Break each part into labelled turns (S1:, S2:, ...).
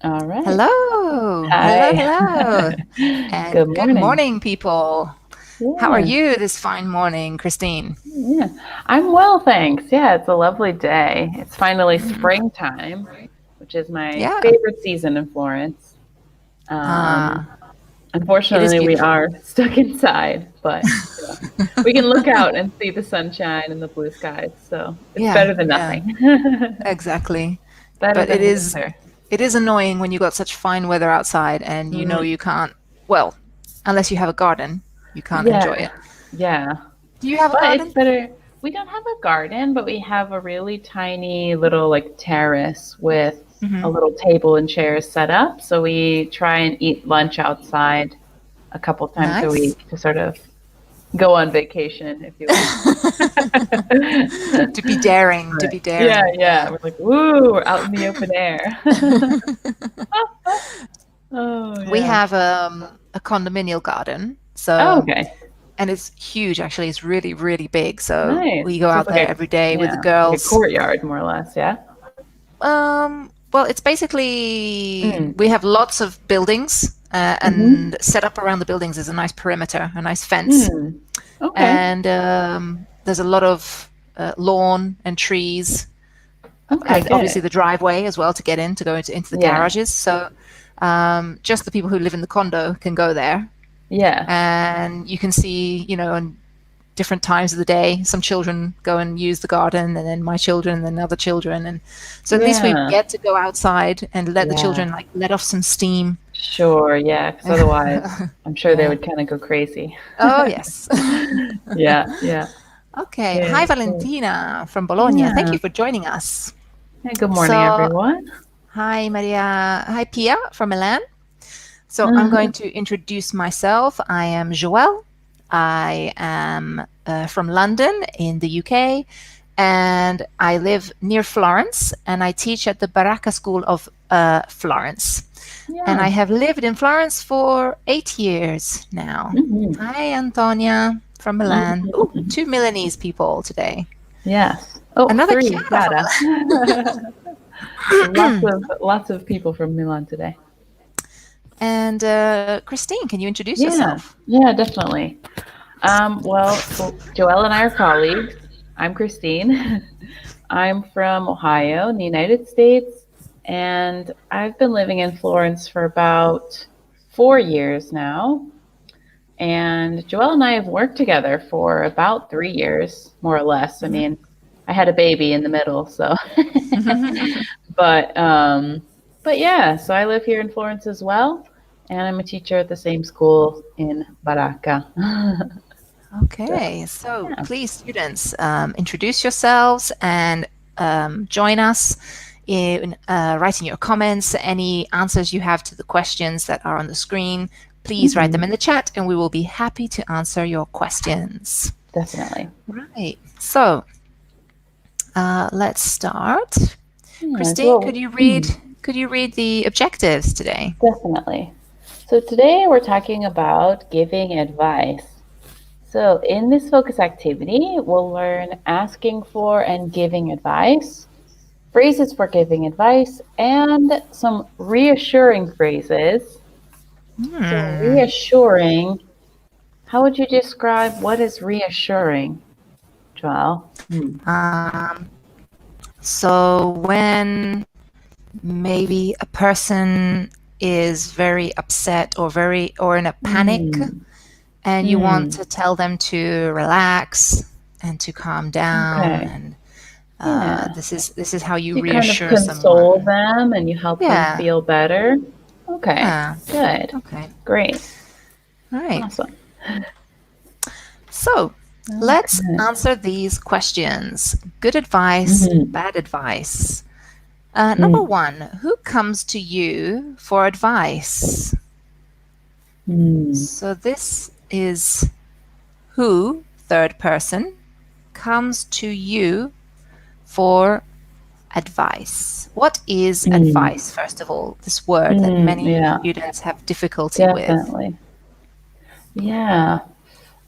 S1: All right.
S2: Hello, hello,
S1: Hi.
S2: hello,
S1: Good
S2: and good
S1: morning.
S2: morning, people. How are
S1: Yeah.
S2: you this fine morning, Christine?
S1: Yeah. I'm well, thanks. Yeah, it's a lovely day. It's finally springtime, which is my
S2: Yeah,
S1: favorite season in Florence. Um,
S2: uh, it is
S1: Unfortunately, we
S2: beautiful.
S1: are stuck inside, but we can look out and see the sunshine and the blue skies. So it's
S2: Yeah,
S1: better than
S2: yeah,
S1: nothing.
S2: exactly.
S1: Better
S2: But it
S1: than
S2: is
S1: winter.
S2: it is annoying when you got such fine weather outside and you know
S1: Mm,
S2: you can't, well, unless you have a garden, you can't enjoy
S1: yeah.
S2: it.
S1: Yeah.
S2: Do you have a
S1: But it's
S2: garden?
S1: better. We don't have a garden, but we have a really tiny little like terrace with a
S2: Hmm.
S1: little table and chairs set up. So we try and eat lunch outside a couple times a
S2: Nice.
S1: week to sort of go on vacation, if you will.
S2: To be daring, to
S1: But
S2: be
S1: yeah,
S2: daring.
S1: yeah. We're like, woo, we're out in the open air. Oh
S2: We
S1: yeah.
S2: have a condominial garden,
S1: Oh,
S2: so
S1: okay.
S2: and it's huge actually. It's really, really big. So
S1: Nice.
S2: we go
S1: So it's
S2: out
S1: like
S2: there
S1: a
S2: every day with the
S1: yeah, like a
S2: girls.
S1: courtyard more or less, yeah.
S2: Well, it's basically
S1: Mm.
S2: we have lots of buildings,
S1: Mm-hmm.
S2: and set up around the buildings is a nice perimeter, a nice fence,
S1: Mm. Okay.
S2: and there's a lot of lawn and trees,
S1: Okay,
S2: and obviously
S1: good.
S2: the driveway as well to get in to go into the
S1: Yeah.
S2: garages. So just the people who live in the condo can go there,
S1: Yeah.
S2: and you can see, on different times of the day, some children go and use the garden, and then my children, and then other children, and so at least we
S1: Yeah.
S2: get to go outside and let the
S1: Yeah.
S2: children like let off some steam.
S1: Sure. Yeah. Because otherwise, I'm sure they
S2: Yeah.
S1: would kind of go crazy.
S2: Oh yes.
S1: Yeah. Yeah.
S2: Okay. Hi,
S1: Good. Good.
S2: Valentina from Bologna. Thank
S1: Yeah.
S2: you for joining us.
S1: Hey, good morning,
S2: So,
S1: everyone.
S2: hi, Maria. Hi, Pia from Milan. So, I'm going to introduce myself. I am Joelle. I am from London in the UK, and I live near Florence, and I teach at the Baracca School of Florence. And
S1: Yeah.
S2: I have lived in Florence for 8 years now.
S1: Hmm.
S2: Hi, Antonia from Milan. Oh,
S1: Hmm.
S2: two Milanese people today.
S1: Yes. Oh,
S2: Another
S1: three.
S2: Chiara from
S1: Gotta.
S2: Milan.
S1: Lots of people from Milan today.
S2: And Christine, can you introduce
S1: Yeah.
S2: yourself?
S1: Yeah, definitely. Well, Joelle and I are colleagues. I'm Christine. I'm from Ohio in the United States, and I've been living in Florence for about 4 years now. And Joelle and I have worked together for about 3 years, more or less. I mean, I had a baby in the middle, so. but um, but yeah, so I live here in Florence as well, and I'm a teacher at the same school in Baracca. So
S2: Okay, so
S1: yeah.
S2: please, students, introduce yourselves and join us in writing your comments, any answers you have to the questions that are on the screen. Please write them
S1: Hmm.
S2: in the chat and we will be happy to answer your questions.
S1: Definitely.
S2: Right, so let's start.
S1: Yeah,
S2: Christine, could
S1: well,
S2: you read could you read the objectives today?
S1: definitely. So today we're talking about giving advice. So in this focus activity, we'll learn asking for and giving advice, phrases for giving advice, and some reassuring phrases. So
S2: Hmm.
S1: reassuring, how would you describe what is reassuring, Joel? Hmm.
S2: Um, so when maybe a person is very upset or in a panic,
S1: Hmm.
S2: and you want
S1: Hmm.
S2: to tell them to relax and to calm down,
S1: Okay.
S2: and
S1: Yeah.
S2: this is how you
S1: So you kind of
S2: reassure
S1: console
S2: someone.
S1: them and you help them
S2: Yeah,
S1: feel better. Okay.
S2: yeah.
S1: Good.
S2: Okay.
S1: Great.
S2: All right.
S1: Awesome.
S2: So let's
S1: Okay.
S2: answer these questions. Good advice,
S1: Hmm.
S2: bad advice. Number
S1: Hmm.
S2: one, who comes to you for advice?
S1: Hmm.
S2: So this is who, third person, comes to you for advice. What is
S1: Hmm.
S2: advice, first of all? This word that
S1: Hmm.
S2: many
S1: Yeah.
S2: students have difficulty with.
S1: Definitely. Yeah.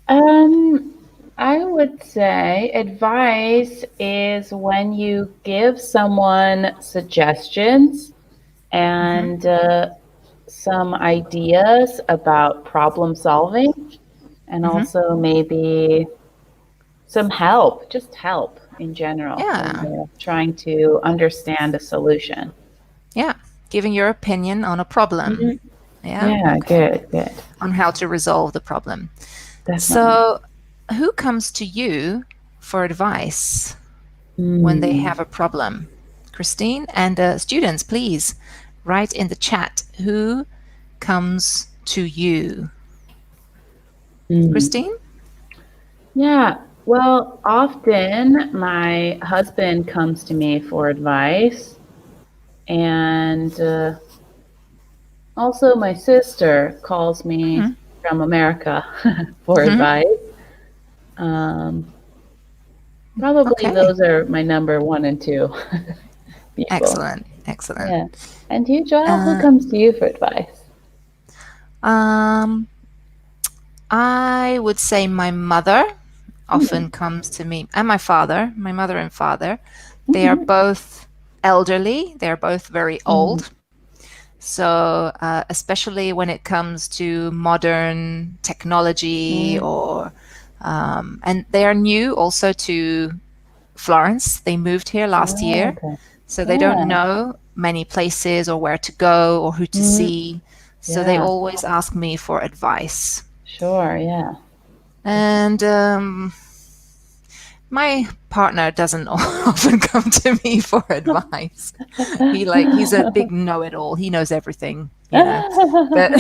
S1: Um, I would say advice is when you give someone suggestions
S2: Mm-hmm.
S1: and some ideas about problem solving, and
S2: Mm-hmm.
S1: also maybe some help, just help in general when
S2: Yeah.
S1: they're trying to understand a solution.
S2: Yeah. Giving your opinion on a problem.
S1: Hmm.
S2: Yeah.
S1: Yeah,
S2: Okay.
S1: good, good.
S2: On how to resolve the problem.
S1: Definitely.
S2: So, who comes to you for advice when they
S1: Mm,
S2: have a problem? Christine and students, please write in the chat who comes to you.
S1: mm.
S2: Christine?
S1: Yeah, well, often my husband comes to me for advice, and also my sister calls me
S2: Mm-hmm.
S1: from America for
S2: Mm-hmm.
S1: advice. Um, Probably
S2: Okay.
S1: those are my number one and two people.
S2: Excellent. Excellent.
S1: Yeah. And you, Joel, who
S2: Uh,
S1: comes to you for advice?
S2: um, I would say my mother
S1: Hmm.
S2: often comes to me, and my father, my mother and father. They are
S1: Hmm.
S2: both elderly, they're both very
S1: Hmm.
S2: old. So, especially when it comes to modern technology,
S1: Hmm.
S2: and they are new also to Florence. They moved here last
S1: Oh,
S2: year,
S1: okay.
S2: so they don't
S1: Yeah.
S2: know many places or where to go or who to
S1: Hmm.
S2: see. So they
S1: Yeah.
S2: always ask me for advice.
S1: Sure. Yeah.
S2: And my partner doesn't often come to me for advice. He's a big know-it-all. He knows everything. But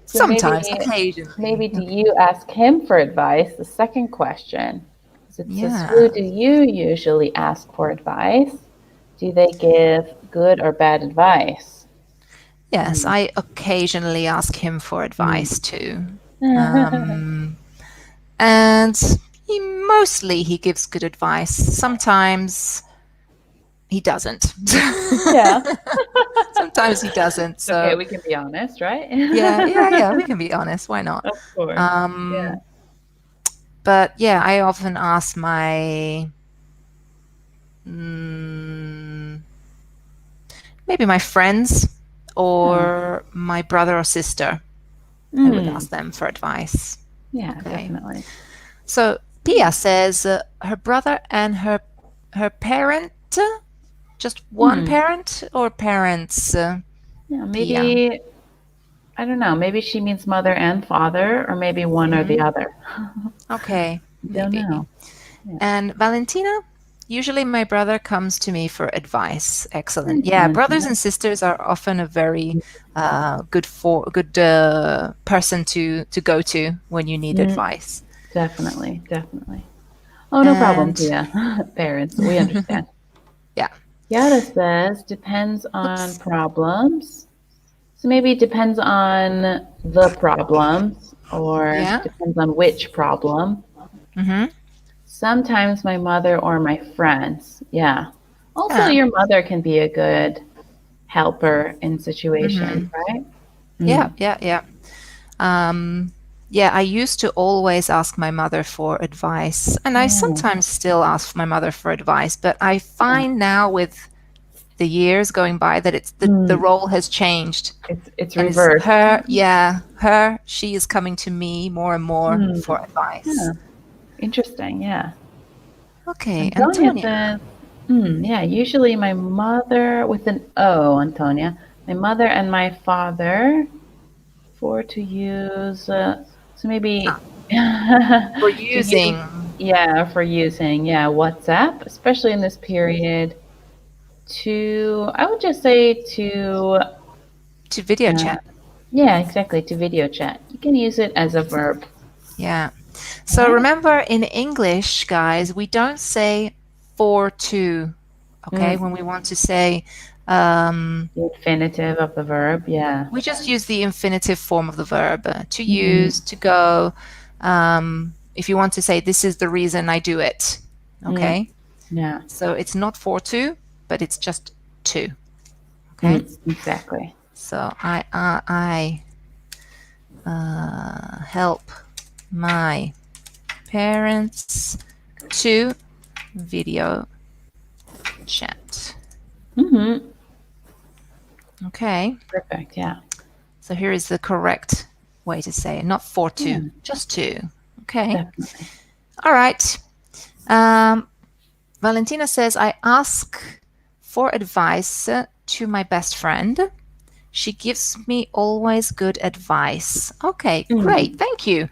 S1: So
S2: sometimes, occasionally.
S1: maybe do you ask him for advice? The second question is it says, who
S2: Yeah.
S1: do you usually ask for advice? Do they give good or bad advice?
S2: Yes,
S1: Mm.
S2: I occasionally ask him for advice
S1: Mm.
S2: too. Um, and he gives good advice. Sometimes he doesn't.
S1: Yeah.
S2: Sometimes he doesn't.
S1: Okay,
S2: So
S1: we can be honest, right?
S2: yeah, we can be honest. Why not?
S1: Of course. Yeah.
S2: Um, but yeah, I often ask mm, maybe my friends
S1: Yeah.
S2: or my brother or sister. I would
S1: Mm.
S2: ask them for advice.
S1: Yeah,
S2: Okay.
S1: definitely.
S2: So Pia says her brother and her parent, just one
S1: Hmm.
S2: parent or parents,
S1: Yeah,
S2: Pia.
S1: maybe, I don't know, maybe she means mother and father, or maybe one or the
S2: Hmm.
S1: other.
S2: Okay,
S1: Don't
S2: maybe.
S1: know. Yeah.
S2: And Valentina, usually my brother comes to me for advice. Excellent.
S1: Thanks,
S2: Yeah, brothers
S1: Valentina.
S2: and sisters are often a very good person to go to when you need
S1: Mm,
S2: advice.
S1: definitely, definitely. Oh, no problem,
S2: And
S1: Pia. Parents, we understand.
S2: yeah,
S1: Yara says depends on
S2: oops,
S1: problems. So maybe it depends on the problems or
S2: yeah,
S1: depends on which problem.
S2: mm-hmm,
S1: Sometimes my mother or my friends. Yeah. Also,
S2: yeah,
S1: your mother can be a good helper in situations,
S2: mm-hmm,
S1: right?
S2: yeah,
S1: Mm.
S2: yeah, yeah. Um, yeah, I used to always ask my mother for advice, and I
S1: Yeah.
S2: sometimes still ask my mother for advice, but I
S1: Yeah.
S2: find now with the years going by that the
S1: Mm.
S2: role has changed,
S1: It's
S2: and it's
S1: reversed.
S2: she is coming to me more and more
S1: Mm.
S2: for advice.
S1: Yeah. Interesting. Yeah.
S2: Okay,
S1: Antonia
S2: Antonia.
S1: says, yeah, usually my mother with an O, Antonia. My mother and my father for to use, so
S2: Ah,
S1: maybe
S2: we're
S1: to use,
S2: using
S1: yeah, for using, yeah, WhatsApp, especially in this period, I would just say
S2: to video
S1: uh,
S2: chat.
S1: yeah, exactly, to video chat. You can use it as a verb,
S2: Yeah. So
S1: right?
S2: remember in English, guys, we don't say for to, okay?
S1: Mm,
S2: When we want to say, um,
S1: the infinitive of the verb, yeah.
S2: we just use the infinitive form of the verb to
S1: Mm,
S2: use, to go. If you want to say, this is the reason I do it,
S1: mm,
S2: okay?
S1: yeah,
S2: So it's not for to, but it's just to, okay?
S1: exactly.
S2: So I help my parents to video chat.
S1: Hmm.
S2: Okay.
S1: Perfect. Yeah.
S2: So here is the correct way to say it. Not for
S1: Yeah.
S2: to, just to. Okay.
S1: Definitely.
S2: All right. Um, Valentina says, I ask for advice to my best friend. She gives me always good advice. Okay, great.
S1: Mm.
S2: Thank you.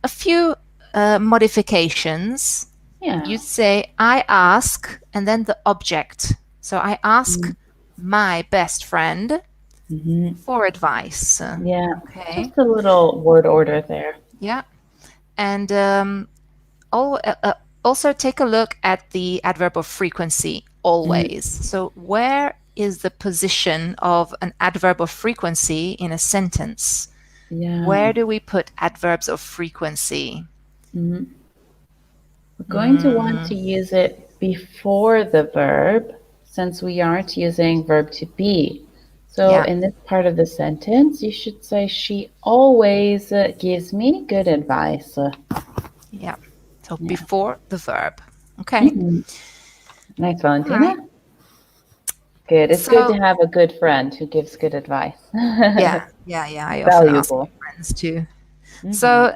S2: A few modifications.
S1: Yeah.
S2: You'd say, I ask, and then the object. So I ask
S1: Mm.
S2: my best friend
S1: Hmm.
S2: for advice.
S1: Yeah.
S2: Okay.
S1: Just a little word order there.
S2: Yeah. And al- uh, uh, also take a look at the adverb of frequency,
S1: Mm.
S2: always. So where is the position of an adverb of frequency in a sentence?
S1: Yeah.
S2: Where do we put adverbs of frequency?
S1: Mhm. We're going to want to
S2: Mm,
S1: use it before the verb since we aren't using verb to be. So
S2: yeah,
S1: in this part of the sentence, you should say, she always gives me good advice.
S2: yeah. So
S1: Yeah.
S2: before the verb. Okay.
S1: Mhm. Nice,
S2: All right.
S1: Valentina. Good. It's good to
S2: So
S1: have a good friend who gives good advice.
S2: yeah, yeah, yeah. I often ask my
S1: Valuable.
S2: friends too.
S1: Hmm.
S2: So,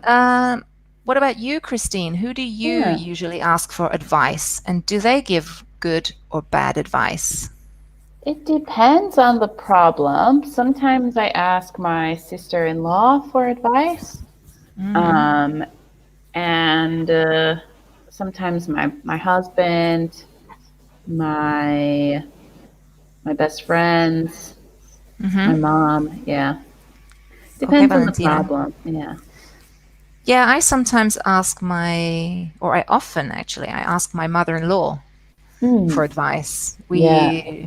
S2: what about you, Christine? Who do you
S1: Yeah.
S2: usually ask for advice, and do they give good or bad advice?
S1: It depends on the problem. Sometimes I ask my sister-in-law for advice.
S2: Mm-hmm.
S1: Um, and sometimes my husband, my my best friends, my
S2: Mm-hmm.
S1: mom. Yeah,
S2: Okay,
S1: depends on the
S2: Valentina.
S1: problem. Yeah.
S2: Yeah, I sometimes ask or I often actually, I ask my mother-in-law for
S1: Hmm.
S2: advice.
S1: Yeah.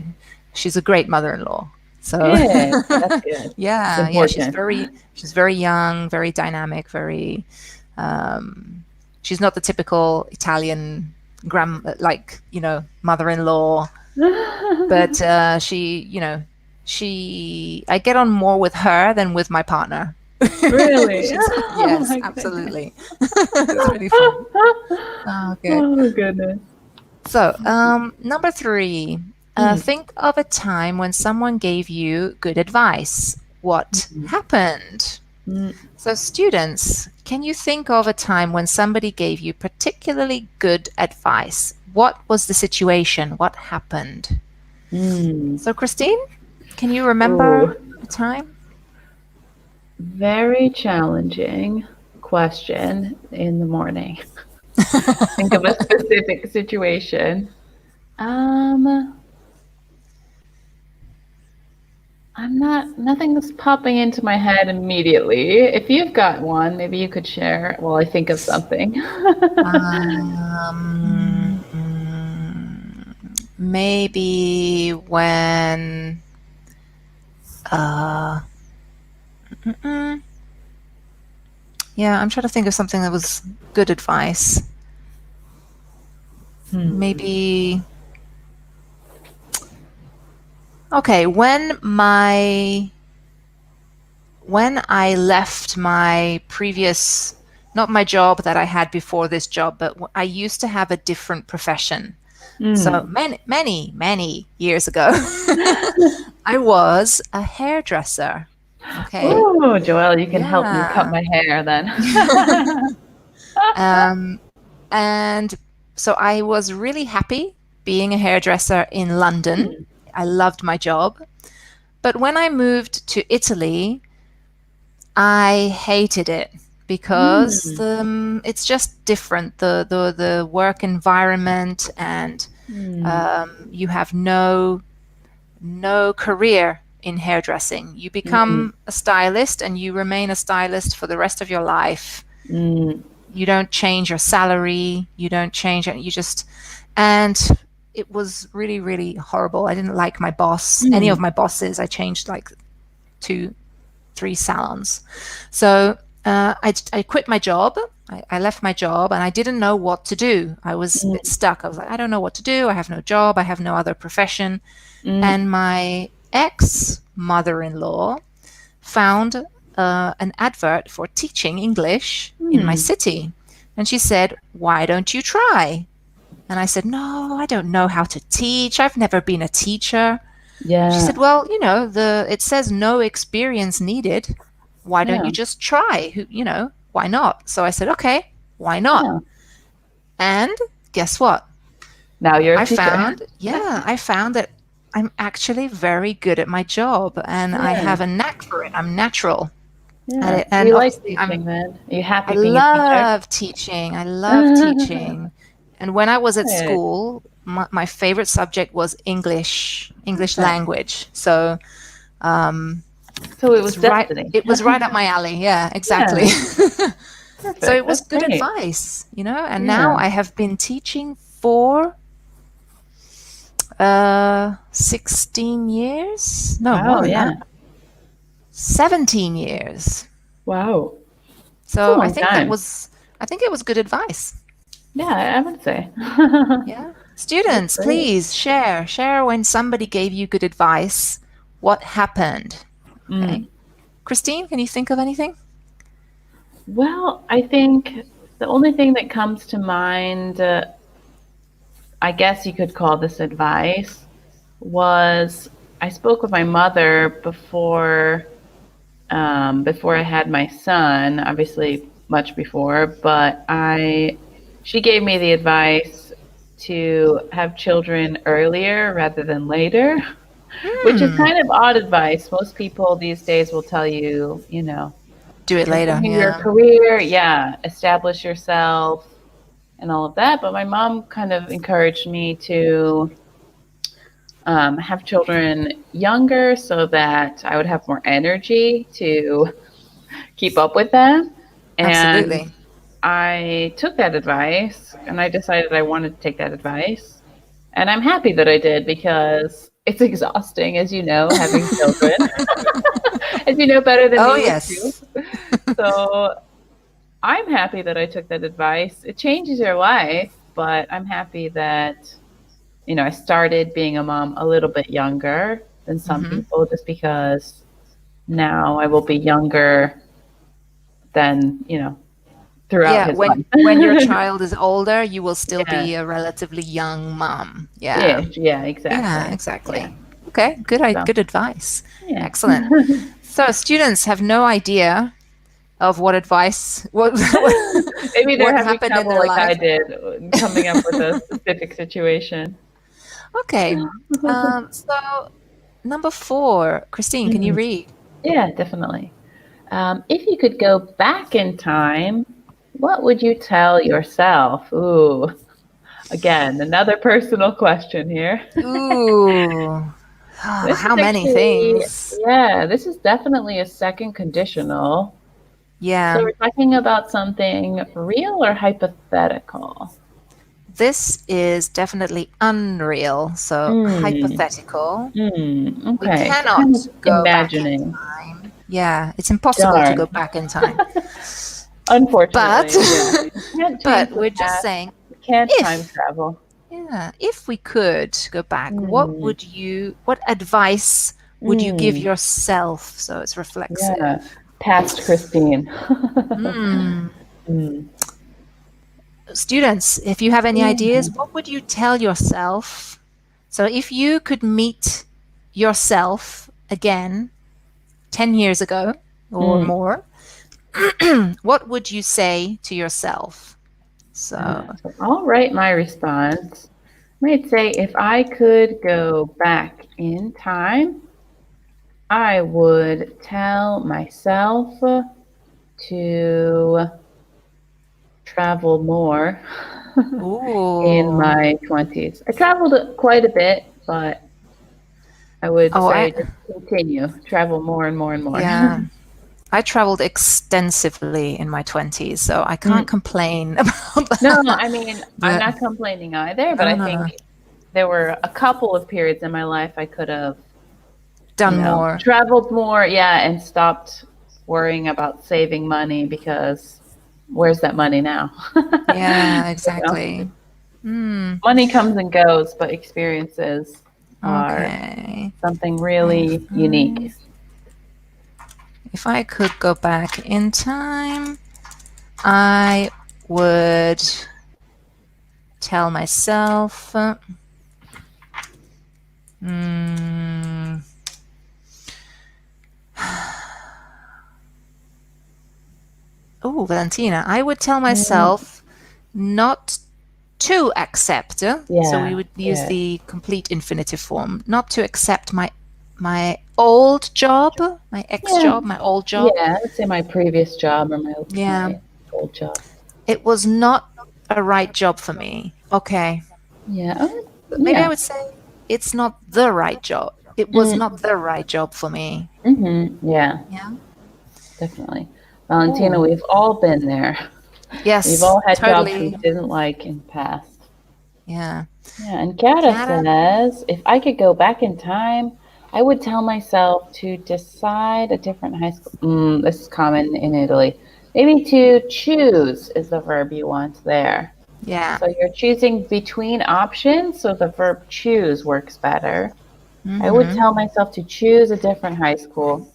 S2: She's a great mother-in-law. So,
S1: Good. That's good. It's
S2: yeah,
S1: important.
S2: she's very young, very dynamic, very, um, she's not the typical Italian mother-in-law, but I get on more with her than with my partner.
S1: Really? Oh
S2: Yes,
S1: my goodness.
S2: absolutely. It's really fun. Okay.
S1: Oh goodness.
S2: So, number three,
S1: Hmm.
S2: think of a time when someone gave you good advice. What happened?
S1: Hmm.
S2: So, students, can you think of a time when somebody gave you particularly good advice? What was the situation? What happened?
S1: Hmm.
S2: So, Christine, can you remember
S1: Ooh,
S2: a time?
S1: very challenging question in the morning. Think of a specific situation. Um, nothing's popping into my head immediately. If you've got one, maybe you could share while I think of something.
S2: Um, Maybe when uh, mm, yeah, I'm trying to think of something that was good advice.
S1: Hmm.
S2: Maybe okay, when I left my previous, not my job that I had before this job, but I used to have a different profession. So
S1: Hmm.
S2: many years ago, I was a hairdresser. Okay.
S1: Oh, Joelle, you can help me cut
S2: Yeah.
S1: my hair then.
S2: Um, and so I was really happy being a hairdresser in London.
S1: Hmm.
S2: I loved my job. But when I moved to Italy, I hated it because
S1: Hmm.
S2: it's just different. The work environment, and
S1: Hmm.
S2: you have no career in hairdressing. You
S1: Hmm.
S2: become a stylist and you remain a stylist for the rest of your life.
S1: Hmm.
S2: You don't change your salary. You don't change it. You just, and it was really, really horrible. I didn't like my boss, any of
S1: Hmm.
S2: my bosses. I changed like two, three salons. So I quit my job. I left my job and I didn't know what to do. I was a bit
S1: Hmm.
S2: stuck. I was like, I don't know what to do. I have no job. I have no other profession.
S1: Hmm.
S2: And my ex mother in law found an advert for teaching English in my
S1: Hmm.
S2: city. And she said, why don't you try? And I said, no, I don't know how to teach. I've never been a teacher. She
S1: Yeah.
S2: said, "Well, it says no experience needed. Why don't
S1: Yeah.
S2: you just try? Why not?" So I said, "Okay, why not?"
S1: Yeah.
S2: And guess what?
S1: Now you're a teacher.
S2: I found that I'm actually very good at my job and I
S1: Yeah.
S2: have a knack for it. I'm natural at
S1: Yeah.
S2: it.
S1: So
S2: And
S1: you like
S2: obviously,
S1: teaching then? Are you
S2: I
S1: happy being a teacher?
S2: love teaching. I love teaching. And when I was at
S1: Good.
S2: school, my favorite subject was English
S1: Okay.
S2: language. So um,
S1: So it was destiny.
S2: it was right up my alley. Yeah, exactly.
S1: Yeah.
S2: So
S1: Perfect.
S2: it was
S1: That's
S2: good
S1: great.
S2: advice, and now
S1: Yeah.
S2: I have been teaching for 16 years. No, more
S1: Wow.
S2: than
S1: Yeah.
S2: that. 17 years.
S1: Wow. It's a
S2: So
S1: long time.
S2: I think it was good advice.
S1: Yeah, I would say.
S2: Yeah.
S1: That's
S2: Students,
S1: great.
S2: please share when somebody gave you good advice. What happened? Okay.
S1: Mm.
S2: Christine, can you think of anything?
S1: Well, I think the only thing that comes to mind, I guess you could call this advice, was I spoke with my mother before I had my son, obviously much before, but she gave me the advice to have children earlier rather than later, which is
S2: Hmm.
S1: kind of odd advice. Most people these days will tell you,
S2: Do it later.
S1: continue your
S2: Yeah.
S1: career, yeah, establish yourself and all of that. But my mom kind of encouraged me to have children younger so that I would have more energy to keep up with them. And
S2: Absolutely.
S1: I took that advice and I decided I wanted to take that advice. And I'm happy that I did because it's exhausting, as you know, having children, as you know better than
S2: Oh,
S1: me with two.
S2: yes.
S1: So I'm happy that I took that advice. It changes your life, but I'm happy that, I started being a mom a little bit younger than some
S2: Hmm.
S1: people just because now I will be younger than, throughout
S2: Yeah,
S1: his
S2: when your
S1: life.
S2: child is older, you will still
S1: Yeah.
S2: be a relatively young mom. Yeah.
S1: Ish. Yeah,
S2: Yeah,
S1: exactly. Yeah.
S2: exactly. Okay,
S1: So,
S2: good advice.
S1: yeah.
S2: Excellent. So students have no idea of what advice
S1: Maybe they're
S2: what
S1: having
S2: happened in
S1: trouble
S2: their
S1: like I
S2: life.
S1: did coming up with a specific situation.
S2: Okay. So number 4, Christine, can you
S1: Mm,
S2: read?
S1: yeah, definitely. If you could go back in time, what would you tell yourself? Ooh, again, another personal question here.
S2: Ooh,
S1: This is
S2: how many
S1: actually,
S2: things?
S1: yeah, this is definitely a second conditional. So
S2: Yeah,
S1: we're talking about something real or hypothetical?
S2: this is definitely unreal. So
S1: Mm,
S2: hypothetical. We
S1: okay. So kind of
S2: cannot go back in
S1: imagining.
S2: time. Yeah, it's impossible to
S1: Darn.
S2: go back in time. But
S1: Unfortunately, yeah. You can't change
S2: but
S1: the
S2: we're just
S1: past.
S2: saying
S1: You can't time
S2: if
S1: travel.
S2: if we could go back,
S1: Mm,
S2: what advice would you give
S1: mm,
S2: yourself so it's
S1: yeah.
S2: reflexive?
S1: Past Christine.
S2: Hmm.
S1: Mm,
S2: Students, if you have any ideas,
S1: yeah.
S2: what would you tell yourself? So if you could meet yourself again 10 years ago or
S1: Mm.
S2: more, what would you say to yourself? So,
S1: So I'll write my response. I might say if I could go back in time, I would tell myself to travel more in
S2: ooh.
S1: my 20s. I traveled quite a bit, but I would
S2: Oh,
S1: say just continue, travel more and more and more.
S2: yeah. I traveled extensively in my 20s, so I can't
S1: Mm.
S2: complain about
S1: No,
S2: that.
S1: I mean, I'm
S2: But
S1: not complaining either, but
S2: no,
S1: I
S2: no,
S1: think
S2: no.
S1: there were a couple of periods in my life I could have,
S2: Done more.
S1: traveled more, yeah, and stopped worrying about saving money because where's that money now?
S2: Yeah,
S1: You know,
S2: exactly. Hmm.
S1: money comes and goes, but experiences are
S2: Okay.
S1: something
S2: If
S1: really unique.
S2: if I could go back in time, I would tell myself Mm, oh, Valentina, I would tell
S1: Mm,
S2: myself not to accept. So we
S1: yeah,
S2: would use
S1: good.
S2: the complete infinitive form. Not to accept my old job, my ex
S1: Yeah,
S2: job, my old job.
S1: yeah. I would say my previous job or
S2: Yeah,
S1: my old job.
S2: it was not a right job for me. Okay,
S1: Yeah,
S2: but maybe I
S1: yeah.
S2: would say it's not the right job. It was
S1: Mm,
S2: not the right job for me.
S1: yeah,
S2: Yeah.
S1: definitely. Valentina,
S2: Oh,
S1: we've all been there. We've
S2: yes,
S1: all had jobs we
S2: totally.
S1: didn't like in the past.
S2: Yeah.
S1: Yeah, and Chiara
S2: Chiara?
S1: says, if I could go back in time, I would tell myself to decide a different high school. This is common in Italy. Maybe to choose is the verb you want there.
S2: Yeah.
S1: So you're choosing between options, so the verb choose works better. I would
S2: Mm-hmm.
S1: tell myself to choose a different high school.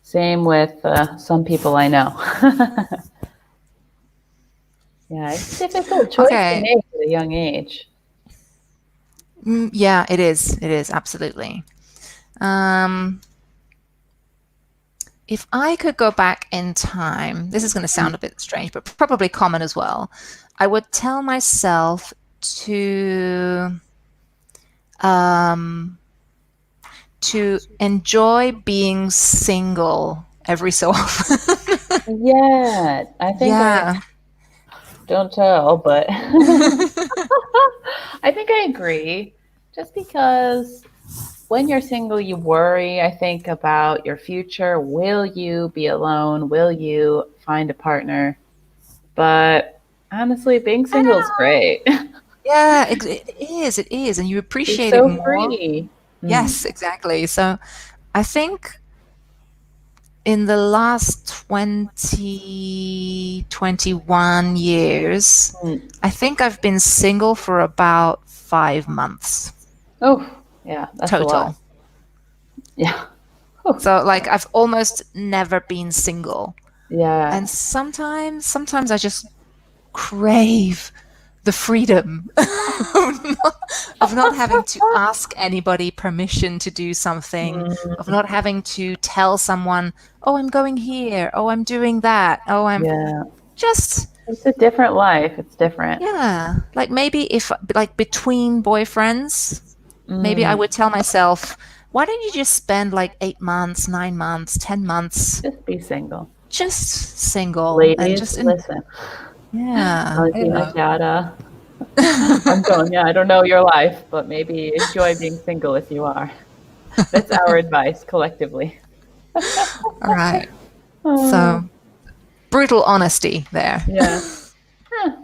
S1: Same with some people I know. Yeah, it's a difficult choice to
S2: Okay.
S1: make at a young age.
S2: Yeah, it is. It is absolutely. Um, if I could go back in time, this is going to sound a bit strange, but probably common as well. I would tell myself to um, to enjoy being single every so often.
S1: Yeah, I think I
S2: Yeah.
S1: don't tell, but I think I agree. Just because when you're single, you worry, I think, about your future. Will you be alone? Will you find a partner? But honestly, being
S2: I
S1: single
S2: don't
S1: is
S2: know.
S1: great.
S2: Yeah, it is. It is. And you
S1: You're
S2: appreciate it
S1: so
S2: more.
S1: free.
S2: Yes, exactly. So I think in the last 20, 21 years,
S1: Mm.
S2: I think I've been single for about 5 months
S1: Oh, yeah, that's a lot.
S2: total.
S1: Yeah. Oh,
S2: So like I've almost never been single.
S1: yeah.
S2: And sometimes I just crave the freedom of not having to ask anybody permission to do something, of
S1: Mm,
S2: not having to tell someone, oh, I'm going here, oh, I'm doing that, oh, I'm
S1: yeah.
S2: just,
S1: It's a different life. It's different.
S2: yeah. Like maybe if, like between boyfriends, maybe I
S1: Mm,
S2: would tell myself, why don't you just spend like 8 months, 9 months, 10 months
S1: just be single.
S2: just single and
S1: Ladies,
S2: just,
S1: listen.
S2: yeah, I don't
S1: Valentina,
S2: know.
S1: Chiara. I'm going, yeah, I don't know your life, but maybe enjoy being single if you are. That's our advice collectively.
S2: All right.
S1: Oh,
S2: So brutal honesty there.
S1: yeah. Huh.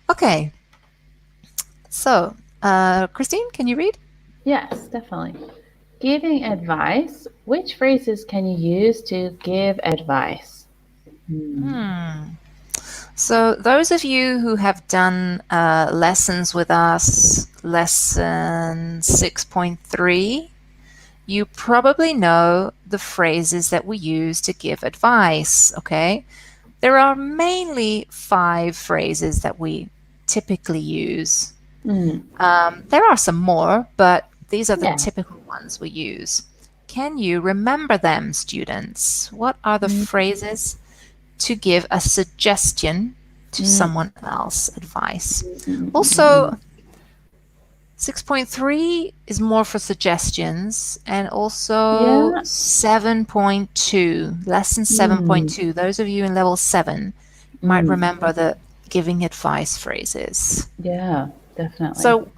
S2: Okay. So, Christine, can you read?
S1: Yes, definitely. Giving advice. Which phrases can you use to give advice? Hmm.
S2: Hmm. So, those of you who have done lessons with us, lesson 6.3, you probably know the phrases that we use to give advice, okay? There are mainly 5 phrases that we typically use.
S1: Mm.
S2: There are some more, but these are the
S1: Yeah.
S2: typical ones we use. Can you remember them, students? What are the
S1: Mm.
S2: phrases to give a suggestion to
S1: Mm.
S2: someone else advice?
S1: Mm. Mm. Mm.
S2: Also, 6.3 is more for suggestions, and also
S1: Yeah.
S2: 7.2, lesson
S1: Mm.
S2: 7.2. Those of you in level 7 might
S1: Mm.
S2: remember the giving advice phrases.
S1: Yeah, definitely.
S2: So,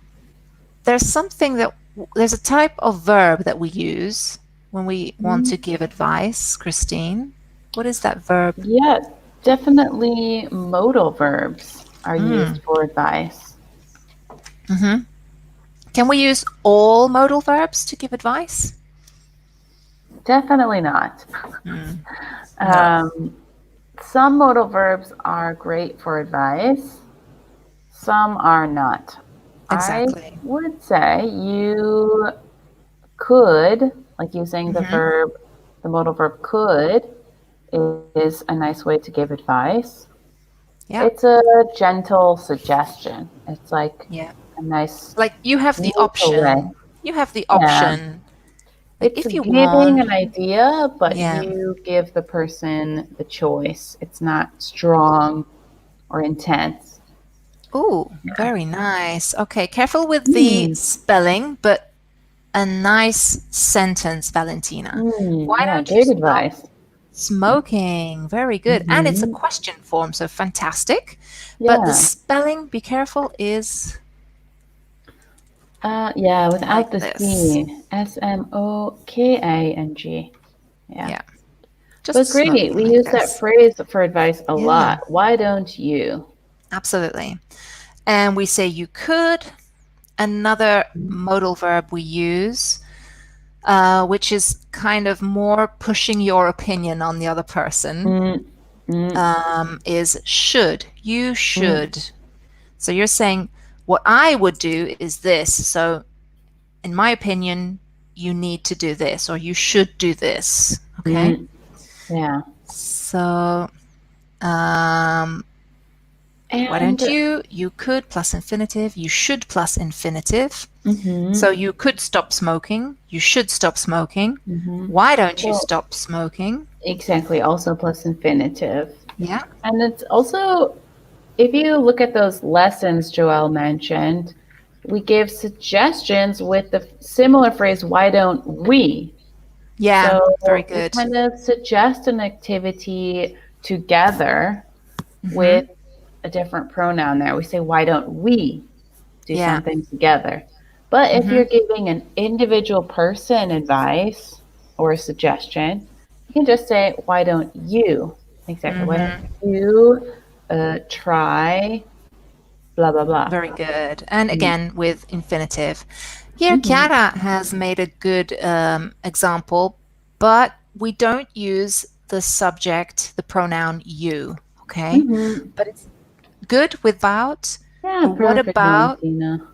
S2: there's a type of verb that we use when we want to
S1: Mm.
S2: give advice, Christine. What is that verb?
S1: Yeah, definitely modal verbs are used
S2: Mm.
S1: for advice.
S2: Hmm. Can we use all modal verbs to give advice?
S1: Definitely not.
S2: Mm. No,
S1: Um, some modal verbs are great for advice, some are not. I
S2: exactly.
S1: would say you could, like using the
S2: Hmm.
S1: verb, the modal verb could is a nice way to give advice.
S2: Yeah,
S1: It's a gentle suggestion. It's like,
S2: yeah.
S1: a nice
S2: Like you have the
S1: neutral way.
S2: option. You have the
S1: Yeah.
S2: option. Like
S1: It's
S2: if you
S1: giving
S2: want,
S1: an idea, but
S2: yeah.
S1: you give the person the choice. It's not strong or intense.
S2: Oh,
S1: Yeah.
S2: very nice. Okay, careful with the
S1: Mm,
S2: spelling, but a nice sentence, Valentina. Why
S1: yeah,
S2: don't you
S1: great
S2: stop
S1: advice.
S2: smoking? Very good. And it's a
S1: Hmm.
S2: question form, so fantastic. But the
S1: Yeah.
S2: spelling, be careful, is
S1: Yeah, without
S2: like
S1: the
S2: this.
S1: C. Smoking. Yeah.
S2: Yeah,
S1: But
S2: just
S1: great.
S2: smoking
S1: We
S2: like
S1: use that
S2: this.
S1: phrase for advice a
S2: Yeah,
S1: lot. Why don't you?
S2: absolutely. And we say you could. Another modal verb we use, which is kind of more pushing your opinion on the other person,
S1: Mm, mm,
S2: is should. You
S1: mm,
S2: should. So you're saying, what I would do is this. So, in my opinion, you need to do this or you should do this. Okay.
S1: mm. Yeah.
S2: So, um, why
S1: And
S2: don't you? You could plus infinitive. You should plus infinitive. So
S1: mm-hmm,
S2: you could stop smoking. You should stop smoking.
S1: mm-hmm.
S2: Why don't you
S1: Well,
S2: stop smoking?
S1: exactly. Also plus infinitive.
S2: Yeah.
S1: And it's also, if you look at those lessons Joelle mentioned, we give suggestions with the similar phrase, why don't we?
S2: Yeah. Very
S1: So we
S2: good.
S1: kind of suggest an activity together
S2: Mm-hmm.
S1: with a different pronoun there. We say, why don't we do
S2: Yeah.
S1: something together? But if
S2: Mm-hmm.
S1: you're giving an individual person advice or a suggestion, you can just say, why don't you? Exactly. Why don't
S2: Mm-hmm.
S1: you try blah, blah, blah?
S2: Very good. And
S1: Mm.
S2: again, with infinitive. Here,
S1: Mm-hmm.
S2: Chiara has made a good example, but we don't use the subject, the pronoun you. Okay.
S1: Mm-hmm.
S2: But it's good without.
S1: Yeah,
S2: What
S1: perfect,
S2: about
S1: Valentina.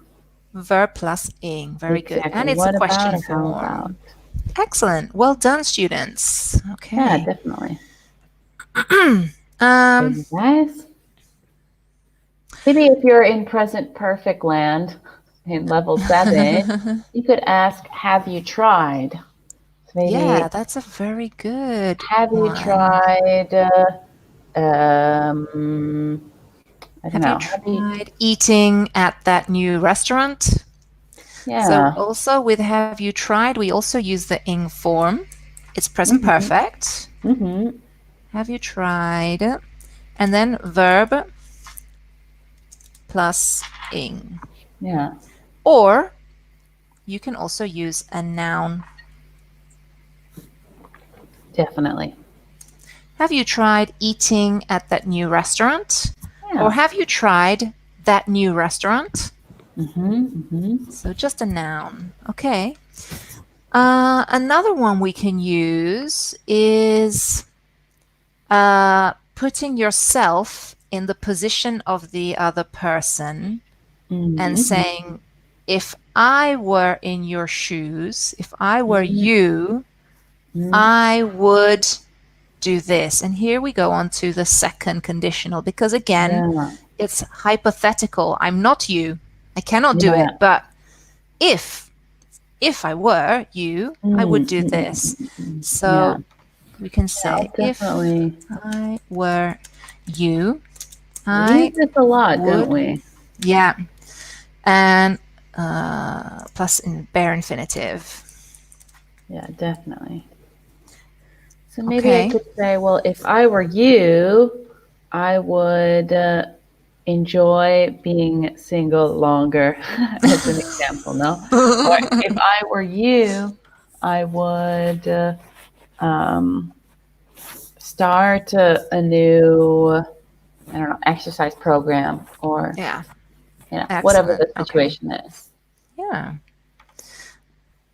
S2: verb plus ing? Very good.
S1: Exactly.
S2: And it's a
S1: What about
S2: question
S1: or how about?
S2: form. Excellent. Well done, students.
S1: Yeah,
S2: Okay.
S1: definitely.
S2: Um,
S1: Very nice. Maybe if you're in present perfect land in level 7, you could ask, have you tried? So
S2: yeah,
S1: maybe,
S2: that's a very good
S1: have you
S2: one.
S1: tried, um, I don't
S2: Have you
S1: know, have you,
S2: tried eating at that new restaurant? So
S1: yeah.
S2: also with have you tried, we also use the ing form. It's present
S1: Mm-hmm.
S2: perfect.
S1: Mm-hmm.
S2: Have you tried? And then verb plus ing.
S1: Yeah,
S2: Or you can also use a noun.
S1: definitely.
S2: Have you tried eating at that new restaurant? Or
S1: Yeah.
S2: have you tried that new restaurant?
S1: Mm-hmm. Mm-hmm.
S2: So just a noun. Okay. Another one we can use is putting yourself in the position of the other person and
S1: Mm-hmm.
S2: saying, if I were in your shoes, if I were
S1: Mm-hmm.
S2: you, I would do this. And here we go on to the second conditional because again,
S1: Yeah.
S2: it's hypothetical. I'm not you. I cannot do it.
S1: Yeah.
S2: But if if I were you, I would do this.
S1: Mm-hmm. Yeah.
S2: So we can
S1: Yeah,
S2: say, if
S1: definitely.
S2: I were you,
S1: We use
S2: I
S1: this a lot, don't
S2: would.
S1: we?
S2: Yeah. And plus in bare infinitive.
S1: Yeah, definitely. So maybe I
S2: Okay.
S1: could say, well, if I were you, I would enjoy being single longer, as an example, no? Or if I were you, I would um, start a new, I don't know, exercise program or,
S2: Yeah.
S1: whatever
S2: Excellent.
S1: the
S2: Okay.
S1: situation is.
S2: Yeah.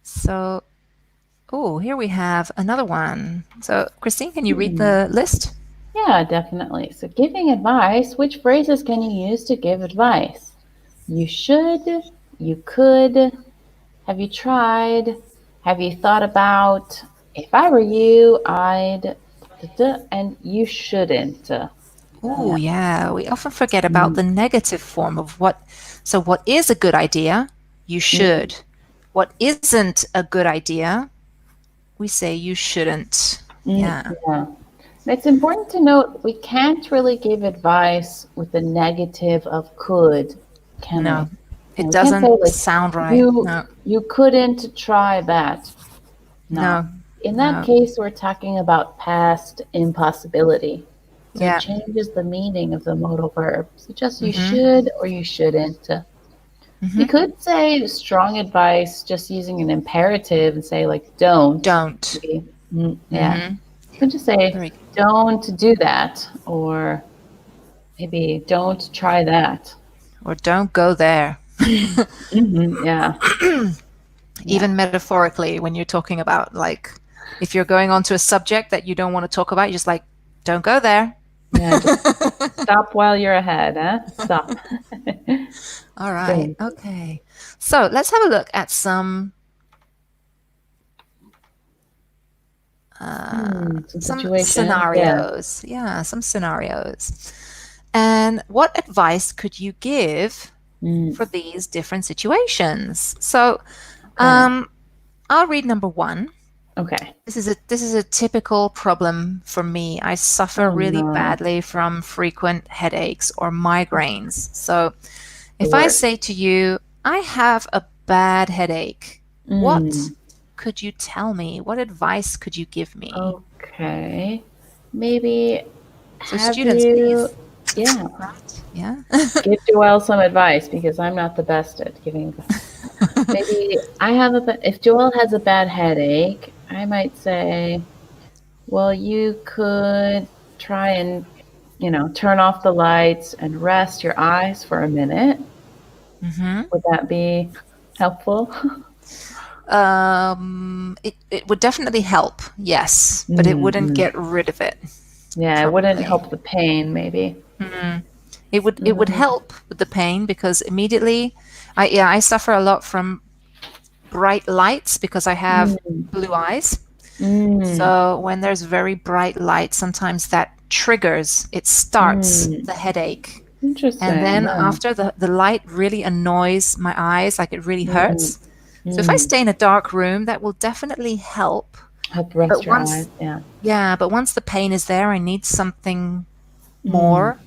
S2: So, oh, here we have another one. So, Christine, can you read
S1: Hmm.
S2: the list?
S1: Yeah, definitely. So, giving advice, which phrases can you use to give advice? You should, you could, have you tried, have you thought about, if I were you, I'd, and you shouldn't.
S2: Oh,
S1: Yeah.
S2: yeah. We often forget about
S1: Mm,
S2: the negative form of what. So, what is a good idea? You
S1: mm,
S2: should. What isn't a good idea? We say you shouldn't. Yeah.
S1: yeah. It's important to note we can't really give advice with the negative of could, can we?
S2: No,
S1: And
S2: it
S1: we can't say
S2: doesn't
S1: like
S2: sound right.
S1: you
S2: No,
S1: you couldn't try that. No.
S2: no,
S1: In that
S2: no.
S1: case, we're talking about past impossibility. So it
S2: Yeah.
S1: changes the meaning of the modal verb. So just you
S2: Mm-hmm.
S1: should or you shouldn't. We
S2: Mm-hmm.
S1: could say strong advice just using an imperative and say like don't.
S2: Don't.
S1: Maybe. Yeah.
S2: Mm-hmm.
S1: You could just say
S2: Very.
S1: don't do that or maybe don't try that.
S2: Or don't go there.
S1: Yeah. Yeah.
S2: Even metaphorically, when you're talking about like, if you're going on to a subject that you don't want to talk about, you're just like, don't go there.
S1: Yeah. Just stop while you're ahead, huh? Stop.
S2: All right.
S1: Don't.
S2: Okay. So let's have a look at
S1: Some
S2: some
S1: situations. Yeah.
S2: scenarios. Yeah, some scenarios. And what advice could you give
S1: Mm,
S2: for these different situations? So,
S1: okay.
S2: um, I'll read number one.
S1: Okay.
S2: This is a typical problem for me. I suffer
S1: Oh
S2: really
S1: no.
S2: badly from frequent headaches or migraines. So,
S1: The
S2: if I
S1: worst.
S2: say to you, I have a bad headache, what
S1: Mm,
S2: could you tell me? What advice could you give me?
S1: okay. Maybe
S2: So,
S1: have
S2: students,
S1: you,
S2: please.
S1: yeah,
S2: Right? Yeah.
S1: give Joelle some advice because I'm not the best at giving advice. Maybe if Joelle has a bad headache, I might say, well, you could try and, turn off the lights and rest your eyes for a minute.
S2: hmm
S1: Would that be helpful?
S2: it would definitely help, yes, but it wouldn't
S1: Mm-hmm.
S2: get rid of it,
S1: Yeah, it wouldn't
S2: probably.
S1: help the pain, maybe.
S2: It would
S1: Mm,
S2: help with the pain because immediately, I suffer a lot from bright lights because I have
S1: mm,
S2: blue eyes.
S1: mm,
S2: So when there's very bright light, sometimes that triggers, it starts
S1: mm.
S2: the headache. And
S1: Interesting.
S2: then
S1: Yeah.
S2: after the light really annoys my eyes, like it really
S1: Mm,
S2: hurts. So if I
S1: mm.
S2: stay in a dark room, that will definitely help.
S1: Help rest
S2: But
S1: your eyes.
S2: once,
S1: Yeah.
S2: yeah, but once the pain is there, I need something
S1: Mm.
S2: more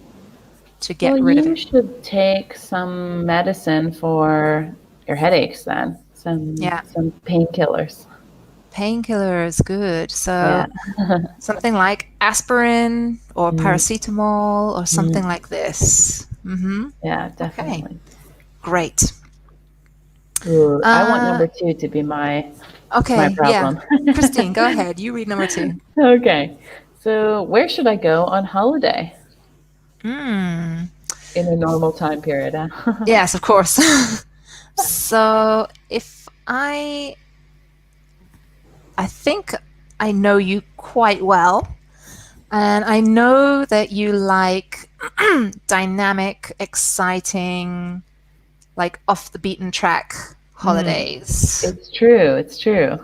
S2: to
S1: Well,
S2: get rid of
S1: you
S2: it.
S1: should take some medicine for your headaches then. Some
S2: Yeah,
S1: some painkillers.
S2: painkillers, good.
S1: Yeah.
S2: So something like aspirin or
S1: Mm,
S2: paracetamol or
S1: mm.
S2: something like this.
S1: Yeah,
S2: Okay,
S1: definitely.
S2: great.
S1: Ooh, I want
S2: Uh,
S1: number two to be my
S2: okay, yeah.
S1: problem.
S2: Christine, go ahead. You read number two.
S1: Okay. So where should I go on holiday
S2: Hmm.
S1: in a normal time period? Huh?
S2: Yes, of course. So if I think I know you quite well, and I know that you like dynamic, exciting, like off the beaten track
S1: Mm,
S2: holidays.
S1: it's true. It's true.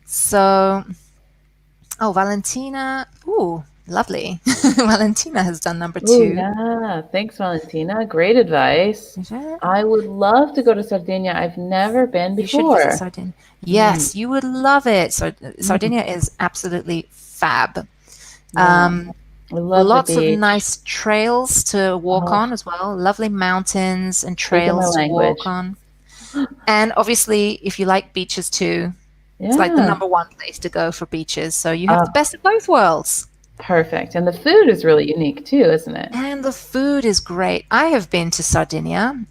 S2: So, oh, Valentina. Ooh, lovely. Valentina has done number
S1: Oh,
S2: two.
S1: yeah. Thanks, Valentina. Great advice.
S2: Is it?
S1: I would love to go to Sardinia. I've never been
S2: You should visit
S1: before.
S2: Sardinia.
S1: Mm,
S2: Yes, you would love it. So,
S1: mm,
S2: Sardinia is absolutely fab.
S1: yeah.
S2: Um,
S1: I love the
S2: Lots of
S1: beach.
S2: nice trails to walk
S1: Oh,
S2: on as well. Lovely mountains and
S1: speaking my
S2: trails to walk
S1: language.
S2: on. And obviously, if you like beaches too, it's like the
S1: Yeah.
S2: number one place to go for beaches. So you have the
S1: Oh,
S2: best of both worlds.
S1: perfect. And the food is really unique too, isn't it?
S2: And the food is great. I have been to Sardinia.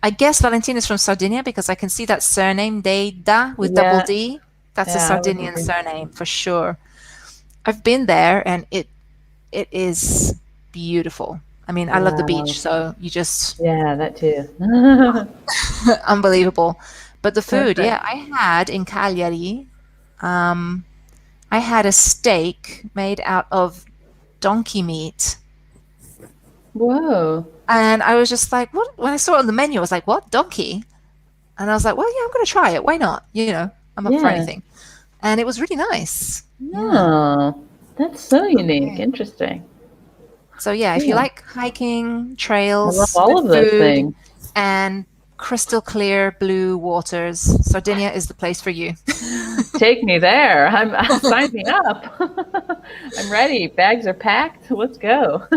S2: I guess Valentina's from Sardinia because I can see that surname, Deida, with double
S1: Yeah.
S2: D. That's a
S1: Yeah, I would
S2: Sardinian
S1: agree.
S2: surname for sure. I've been there and it is beautiful. I mean, I love the beach,
S1: Wow.
S2: so you just
S1: Yeah, that too.
S2: unbelievable. But the food, yeah,
S1: Perfect.
S2: I had in Cagliari, um, I had a steak made out of donkey meat.
S1: Whoa.
S2: And I was just like, what? When I saw it on the menu, I was like, what? Donkey? And I was like, well, yeah, I'm going to try it. Why not? I'm up for
S1: Yeah.
S2: anything. And it was really nice. Yeah.
S1: No, that's so unique.
S2: Okay.
S1: Interesting.
S2: So yeah, if you
S1: Yeah.
S2: like hiking,
S1: I love
S2: trails,
S1: all
S2: good
S1: of those
S2: food,
S1: things.
S2: and crystal clear blue waters, Sardinia is the place for you.
S1: Take me there. Sign me up. I'm ready. Bags are packed. Let's go.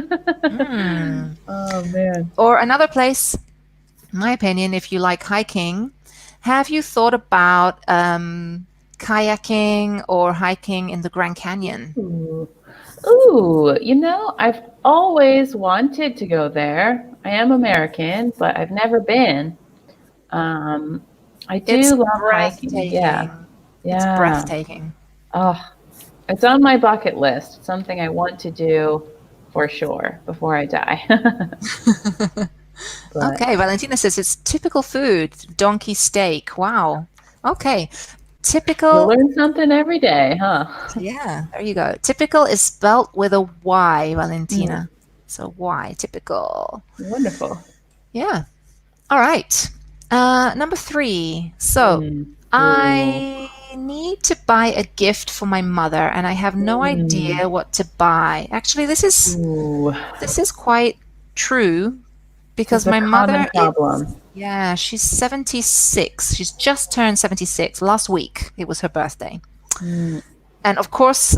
S2: Mm.
S1: Oh man.
S2: Or another place, in my opinion, if you like hiking, have you thought about kayaking or hiking in the Grand Canyon?
S1: Ooh. Ooh, I've always wanted to go there. I am American, but I've never been. Um, I
S2: It's
S1: do love hiking. Yeah.
S2: breathtaking. It's
S1: Yeah.
S2: breathtaking.
S1: Oh, it's on my bucket list. It's something I want to do for sure before I die. But
S2: Okay, Valentina says it's typical food, donkey steak. Wow. Okay.
S1: you
S2: Typical,
S1: learn something every day, huh?
S2: yeah, there you go. Typical is spelt with a Y,
S1: Mm,
S2: Valentina. So Y, typical.
S1: wonderful.
S2: Yeah. All right. Number three. So
S1: Mm. Ooh.
S2: I need to buy a gift for my mother, and I have no
S1: Mm.
S2: idea what to buy. Actually,
S1: Ooh.
S2: this is quite true
S1: This is
S2: because
S1: a
S2: my
S1: common
S2: mother is,
S1: problem.
S2: yeah, she's 76. She's just turned 76 last week. It was her birthday.
S1: Mm,
S2: And of course,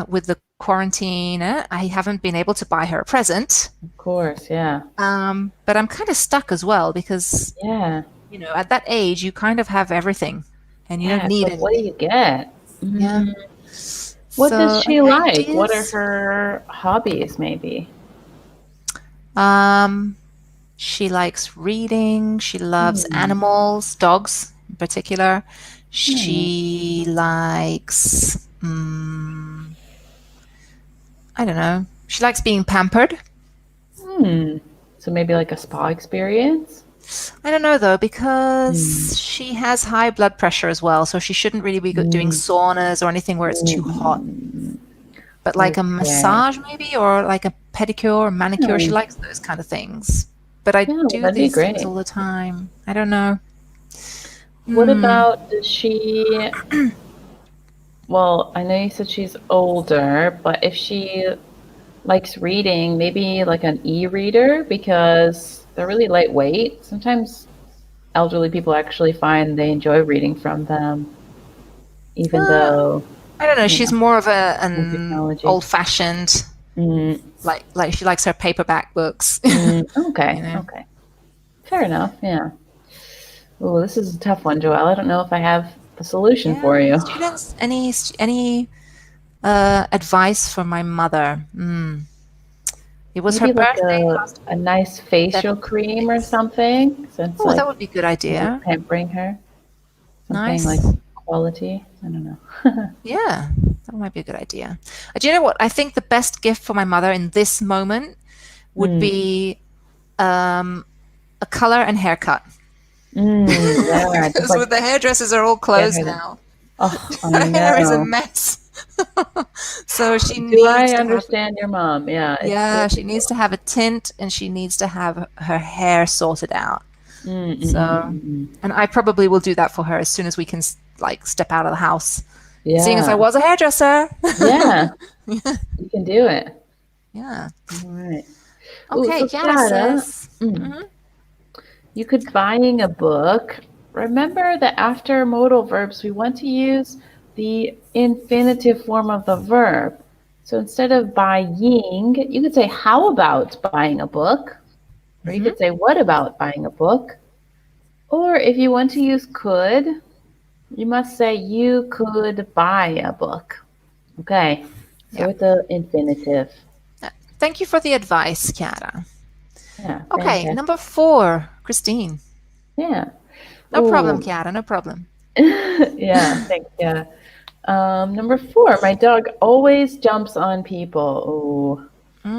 S2: with the quarantine, I haven't been able to buy her a present.
S1: of course, yeah.
S2: But I'm kind of stuck as well because,
S1: Yeah.
S2: at that age, you kind of have everything and you don't
S1: Yeah, it's
S2: need
S1: like, what do you
S2: anything.
S1: get?
S2: Yeah.
S1: Mm, what does
S2: So,
S1: she
S2: any
S1: like? What are
S2: ideas?
S1: her hobbies, maybe?
S2: Um, she likes reading. She loves
S1: Hmm.
S2: animals, dogs in particular.
S1: Hmm.
S2: She likes, I don't know. She likes being pampered.
S1: Hmm. So maybe like a spa experience?
S2: I don't know though,
S1: Hmm.
S2: because she has high blood pressure as well, so she shouldn't really be doing
S1: Mm,
S2: saunas or anything where it's too hot.
S1: mm,
S2: But like a
S1: okay.
S2: massage maybe, or like a pedicure or manicure, she
S1: Hmm.
S2: likes those kind of things. But I
S1: Yeah, well,
S2: do
S1: that'd be
S2: these things
S1: great.
S2: all the time. I don't know.
S1: What
S2: Hmm.
S1: about does she, well, I know you said she's older, but if she likes reading, maybe like an e-reader because they're really lightweight. Sometimes elderly people actually find they enjoy reading from them, even
S2: Uh,
S1: though,
S2: I don't know.
S1: you
S2: She's
S1: know,
S2: more of
S1: more
S2: an
S1: technology.
S2: old-fashioned,
S1: Mm,
S2: like she likes her paperback books.
S1: okay,
S2: you know.
S1: okay. Fair enough, yeah. Oh, this is a tough one, Joelle. I don't know if I have a solution for
S2: Yeah,
S1: you.
S2: students. Any advice for my mother? It was her
S1: Maybe like
S2: birthday last
S1: a nice facial cream or
S2: 76.
S1: something, since
S2: Oh, that
S1: like
S2: would be a good
S1: you're
S2: idea.
S1: pampering her. Something like
S2: Nice.
S1: quality. I don't know.
S2: Yeah, that might be a good idea. Do you know what? I think the best gift for my mother in this moment would
S1: Mm,
S2: be um, a color and haircut.
S1: yeah, just
S2: Because
S1: like
S2: with the hairdressers are all
S1: get
S2: closed
S1: her the.
S2: now.
S1: Oh, I
S2: Her hair is a
S1: know.
S2: mess. So she
S1: Do I
S2: needs to have,
S1: understand your mom? Yeah, it's
S2: yeah, she needs
S1: difficult.
S2: to have a tint and she needs to have her hair sorted out. So, and I probably will do that for her as soon as we can like step out of the house. Seeing as I
S1: Yeah,
S2: was a hairdresser.
S1: yeah, you can do it.
S2: Yeah.
S1: All right. Ooh,
S2: Okay,
S1: so
S2: Kiara
S1: Kiara,
S2: says.
S1: mm,
S2: Mhm.
S1: you could buying a book. Remember that after modal verbs, we want to use the infinitive form of the verb. So instead of buying, you could say, how about buying a book? Or you
S2: Mhm.
S1: could say, what about buying a book? Or if you want to use could, you must say, you could buy a book. Okay, so
S2: Yeah.
S1: with the infinitive.
S2: Thank you for the advice, Kiara.
S1: Yeah,
S2: Okay,
S1: fantastic.
S2: number four, Christine.
S1: Yeah.
S2: No problem,
S1: Oh,
S2: Kiara, no problem.
S1: yeah, thanks. Yeah. Number four, my dog always jumps on people. Oh,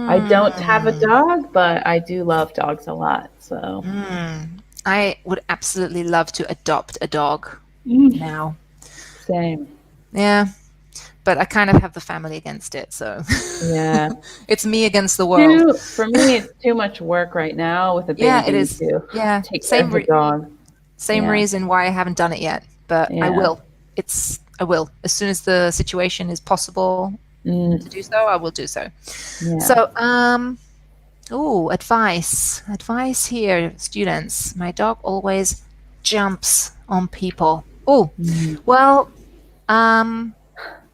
S1: I don't have a
S2: Mm,
S1: dog, but I do love dogs a lot. So,
S2: I would absolutely love to adopt a dog
S1: mm,
S2: now.
S1: same.
S2: Yeah, but I kind of have the family against it, so
S1: Yeah.
S2: it's me against the world.
S1: Too, for me, it's too much work right now with a
S2: Yeah, it
S1: baby
S2: is.
S1: to
S2: Yeah,
S1: take care of a dog.
S2: same
S1: Yeah.
S2: reason why I haven't done it yet, but I
S1: Yeah.
S2: will. I will. As soon as the situation is possible
S1: Mm,
S2: to do so, I will do so.
S1: yeah.
S2: So, Oh, advice. Advice here, students. My dog always jumps on people. Oh,
S1: Mm.
S2: well,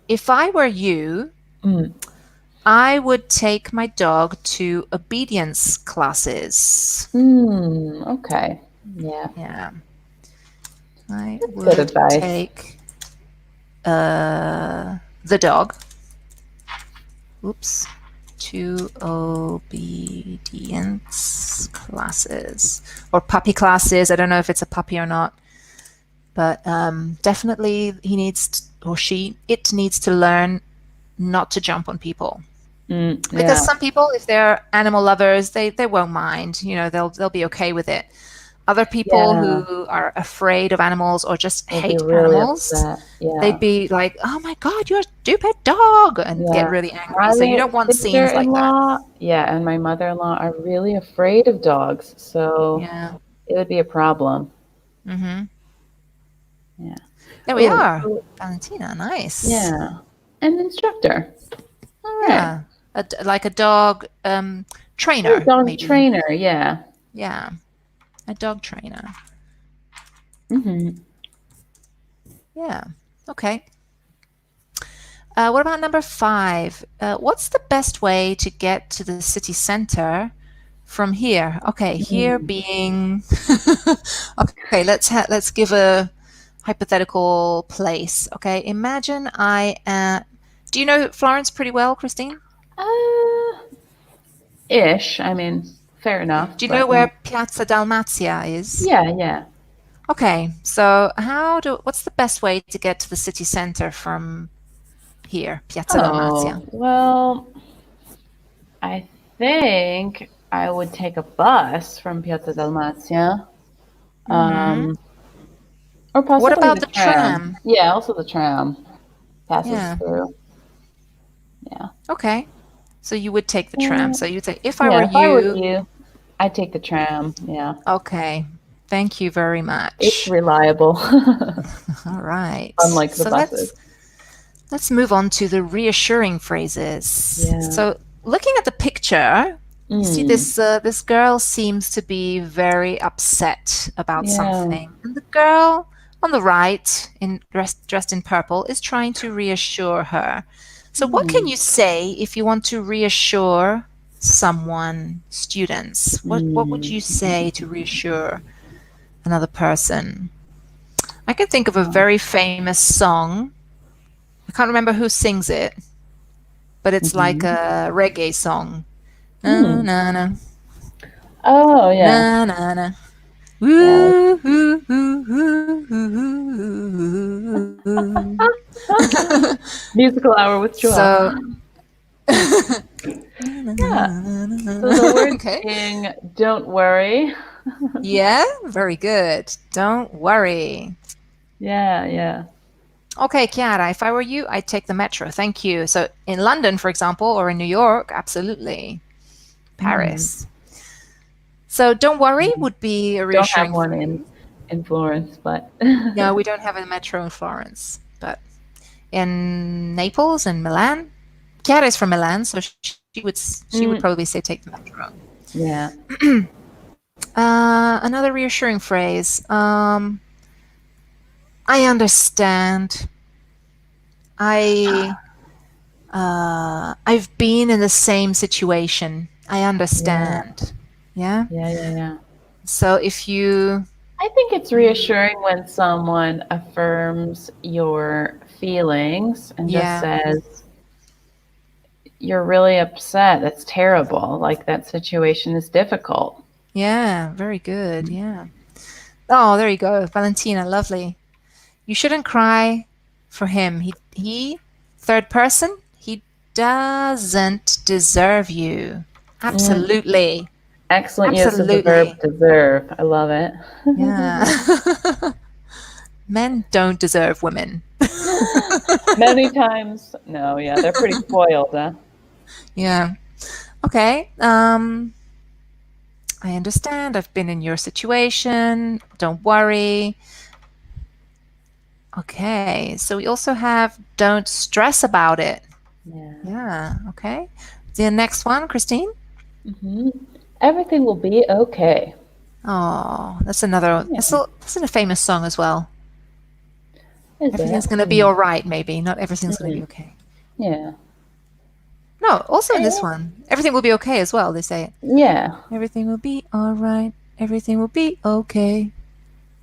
S2: if I were you,
S1: Mm.
S2: I would take my dog to obedience classes.
S1: Mm. Okay. Yeah,
S2: Yeah, I
S1: that's good
S2: would
S1: advice.
S2: take the dog, oops, to obedience classes or puppy classes. I don't know if it's a puppy or not, but definitely he needs or it needs to learn not to jump on people.
S1: Mm.
S2: Because
S1: Yeah.
S2: some people, if they're animal lovers, they won't mind. You know, they'll be okay with it. Other people
S1: Yeah.
S2: who are afraid of animals or just
S1: Would be
S2: hate
S1: really
S2: animals,
S1: upset. Yeah.
S2: they'd be like, "Oh my God, you're a stupid dog," and get
S1: Yeah.
S2: really angry. So you
S1: My
S2: don't want scenes like that.
S1: sister-in-law, yeah, and my mother-in-law are really afraid of dogs, so
S2: Yeah.
S1: it would be a problem.
S2: Mm-hmm.
S1: Yeah.
S2: There we
S1: Oh,
S2: are.
S1: so
S2: Valentina, nice.
S1: yeah. An instructor. All right.
S2: Yeah. Like a dog
S1: Oh,
S2: trainer,
S1: dog
S2: maybe.
S1: trainer. Yeah.
S2: Yeah. A dog trainer.
S1: Hmm.
S2: Yeah. Okay. What about number 5? What's the best way to get to the city center from here? Okay, here
S1: Mm.
S2: being okay. Let's give a hypothetical place. Okay, imagine I. Do you know Florence pretty well, Christine?
S1: Uh, ish. I mean, fair enough,
S2: Do you know
S1: but yeah.
S2: where Piazza Dalmazia is?
S1: Yeah, yeah.
S2: Okay, so what's the best way to get to the city center from here, Piazza Dalmazia?
S1: Oh, well, I think I would take a bus from Piazza Dalmazia.
S2: Mm-hmm.
S1: Um, or
S2: What
S1: possibly
S2: about
S1: the
S2: the
S1: tram.
S2: tram?
S1: Yeah, also the tram passes
S2: Yeah.
S1: through. Yeah.
S2: Okay. So you would take the tram.
S1: Uh,
S2: So you'd say, if I were
S1: yeah, if I were
S2: you,
S1: you, I'd take the tram. Yeah.
S2: okay. Thank you very
S1: It's
S2: much.
S1: reliable,
S2: All right.
S1: unlike the
S2: So
S1: buses.
S2: let's move on to the reassuring phrases.
S1: Yeah.
S2: So looking at the picture, you see
S1: Mm.
S2: this girl seems to be very upset about
S1: Yeah.
S2: something, and the girl on the right, dressed in purple, is trying to reassure her. So what can
S1: Mm.
S2: you say if you want to reassure someone, students? What would
S1: Mm.
S2: you say to reassure another person? I can think of a very famous song. I can't remember who sings it, but it's like
S1: Mm-hmm.
S2: a reggae song. Na
S1: Mm.
S2: na na
S1: Oh, yeah.
S2: na na na.
S1: Yeah.
S2: Woo hoo hoo hoo hoo.
S1: Musical hour with Joelle.
S2: So
S1: Yeah. So the words
S2: okay.
S1: being "Don't worry."
S2: Yeah, very good. Don't worry.
S1: Yeah, yeah.
S2: Okay, Chiara, if I were you, I'd take the metro. Thank you. So in London, for example, or in New York, absolutely.
S1: Mm.
S2: Paris. So don't worry would be a
S1: Don't have
S2: reassuring
S1: one
S2: phrase.
S1: in Florence, but
S2: No, we don't have a metro in Florence, but in Naples and Milan. Chiara is from Milan, so she would
S1: mm,
S2: probably say take the metro.
S1: yeah.
S2: Another reassuring phrase. I understand. I I've been in the same situation. I
S1: Yeah.
S2: understand. Yeah.
S1: Yeah, yeah, yeah.
S2: So if you,
S1: I think it's reassuring when someone affirms your feelings and just
S2: yeah,
S1: says, "You're really upset. That's terrible. Like that situation is difficult."
S2: yeah, very good. Yeah. Oh, there you go, Valentina. Lovely. You shouldn't cry for him. Third person, he doesn't deserve you.
S1: Mm,
S2: Absolutely.
S1: excellent use of the verb
S2: Absolutely.
S1: deserve. I love it.
S2: Yeah. Men don't deserve women.
S1: Many times, no, yeah, they're pretty spoiled, huh?
S2: Yeah. Okay. I understand. I've been in your situation. Don't worry. Okay. So we also have don't stress about it.
S1: Yeah.
S2: Yeah. Okay. The next one, Christine?
S1: Hmm. Everything will be okay.
S2: Oh, that's another.
S1: Yeah.
S2: That's a famous song as well.
S1: Is it?
S2: Everything's gonna be all right. Maybe not everything's gonna be
S1: Mm.
S2: okay.
S1: Yeah.
S2: No, also in this
S1: Eh,
S2: one, everything will be okay as well. They say it.
S1: yeah.
S2: Everything will be all right. Everything will be okay.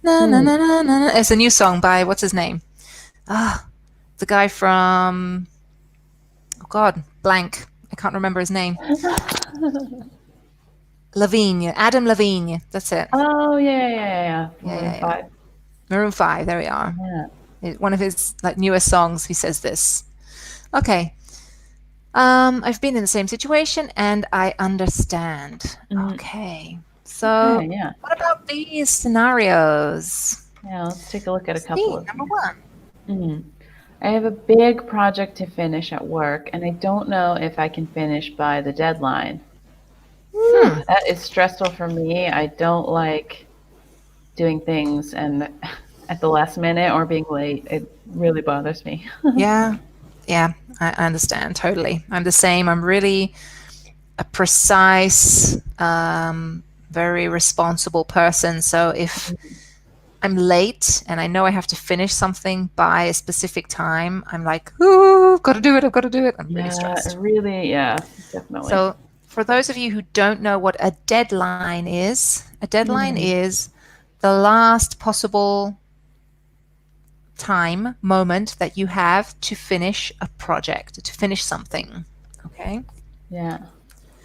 S2: Na na
S1: Mm.
S2: na na na. Na. It's a new song by what's his name? Ah, the guy from oh God, blank. I can't remember his name. Lavigne, Adam Lavigne. That's it.
S1: Oh yeah, yeah, yeah, yeah.
S2: Yeah,
S1: Maroon
S2: yeah, yeah.
S1: 5.
S2: Maroon 5. There we are.
S1: Yeah.
S2: One of his like newest songs. He says this. Okay. I've been in the same situation and I understand.
S1: Mm.
S2: Okay. So,
S1: Okay, yeah.
S2: what about these scenarios?
S1: Yeah, let's take a look at a couple
S2: Christine,
S1: of
S2: number
S1: these.
S2: one.
S1: Mm. I have a big project to finish at work, and I don't know if I can finish by the deadline. Whew,
S2: Hmm.
S1: that is stressful for me. I don't like doing things and at the last minute or being late. It really bothers me.
S2: Yeah. Yeah. I understand totally. I'm the same. I'm really a precise, very responsible person. So if I'm late and I know I have to finish something by a specific time, I'm like, ooh, I've got to do it. I've got to do it. I'm really
S1: Yeah,
S2: stressed.
S1: really, yeah, definitely.
S2: So, for those of you who don't know what a deadline
S1: Mm,
S2: is the last possible time, moment that you have to finish a project, to finish something. Okay?
S1: yeah.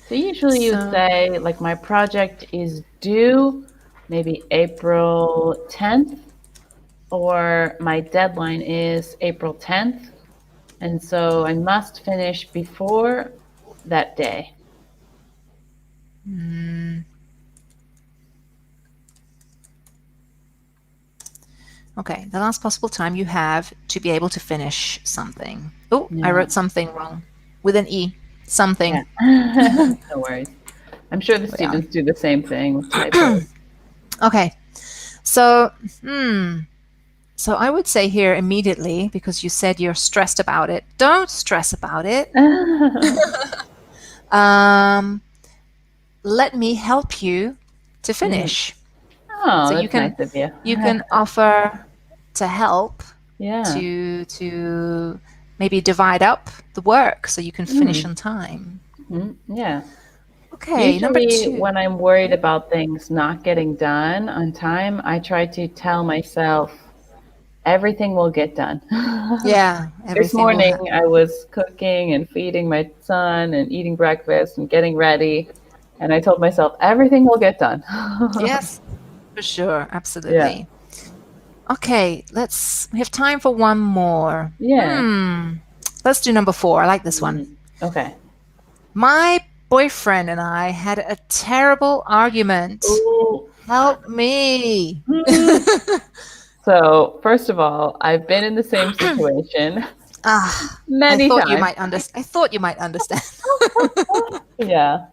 S1: So usually you would
S2: So,
S1: say, like, my project is due maybe April 10th, or my deadline is April 10th, and so I must finish before that day.
S2: mm, okay, the last possible time you have to be able to finish something. Oh, I
S1: Yeah,
S2: wrote something wrong with an E.
S1: yeah.
S2: Something.
S1: No worries. I'm sure the
S2: Yeah.
S1: students do the same thing with typos.
S2: Okay. So, hmm. So I would say here immediately, because you said you're stressed about it, don't stress about it. Um, let me help you to
S1: Mm.
S2: finish.
S1: Oh,
S2: So
S1: that's nice of you.
S2: you can offer to help
S1: Yeah.
S2: to maybe divide up the work so you can finish
S1: Mm.
S2: on time.
S1: Yeah.
S2: Okay, number
S1: Usually,
S2: two.
S1: when I'm worried about things not getting done on time, I try to tell myself everything will get done.
S2: Yeah,
S1: This
S2: everything will
S1: morning,
S2: happen.
S1: I was cooking and feeding my son and eating breakfast and getting ready. And I told myself, everything will get done.
S2: Yes, for sure,
S1: Yeah.
S2: absolutely. Okay, we have time for one more.
S1: Yeah.
S2: Let's do number four. I like this one.
S1: Mm. Okay.
S2: My boyfriend and I had a terrible argument.
S1: Ooh.
S2: Help me.
S1: So, first of all, I've been in the same situation
S2: Ah,
S1: many times.
S2: I thought you might understand.
S1: Yeah.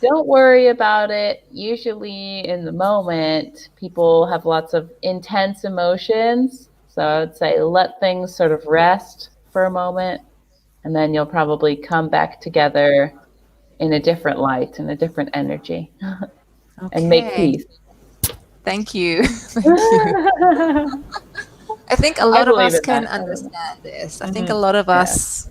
S1: Don't worry about it. Usually, in the moment, people have lots of intense emotions. So, I would say let things sort of rest for a moment, and then you'll probably come back together in a different light and a different energy and make
S2: Okay.
S1: peace.
S2: Thank you. Thank you. I think a
S1: I
S2: lot of
S1: believe
S2: us
S1: in
S2: can
S1: that. I believe
S2: understand this. I
S1: in
S2: think a
S1: that.
S2: lot of
S1: Yeah.
S2: us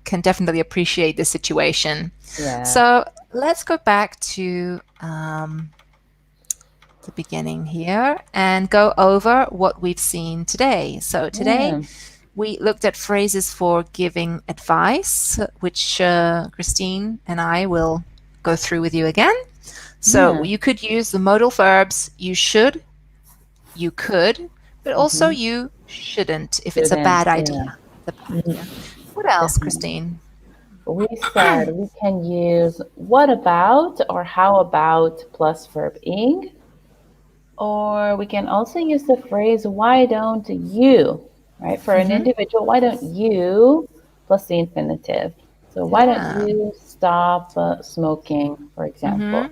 S2: can definitely appreciate this situation.
S1: Yeah.
S2: So let's go back to the beginning here and go over what we've seen today. So today
S1: Yeah.
S2: we looked at phrases for giving advice, which Christine and I will go through with you again. So
S1: Yeah.
S2: you could use the modal verbs you should, you could, but also
S1: Hmm.
S2: you shouldn't if it's a
S1: Student.
S2: bad
S1: Yeah.
S2: idea. The bad
S1: Mhm.
S2: idea. What else,
S1: Definitely.
S2: Christine?
S1: We said we can use what about or how about plus verb ing, or we can also use the phrase why don't you, right? For an
S2: Hmm.
S1: individual, why don't you plus the infinitive. So why don't
S2: Yeah.
S1: you stop smoking, for
S2: Hmm.
S1: example?